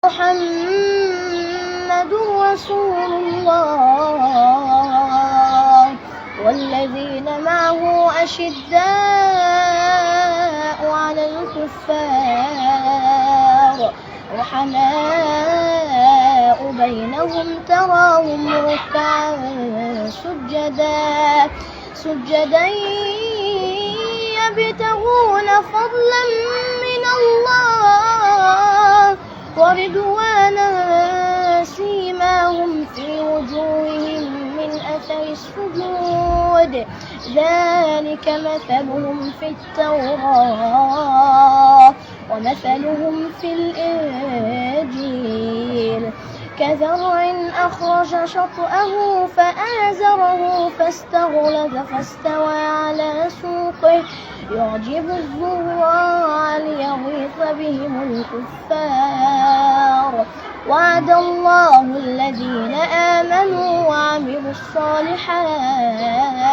محمد رسول الله والذين معه أشداء على الكفار رحماء بينهم تراهم ركعا سجدا يبتغون فضلا من الله ورضوانا سيماهم في وجوههم من أثر السجود ذلك مثلهم في التوراة ومثلهم في الإنجيل كزرع أخرج شطأه فآزره فاستغلظ فاستوى على سوقه يعجب الزراع ليغيظ بهم الكفار وعد الله الذين آمنوا وعملوا الصالحات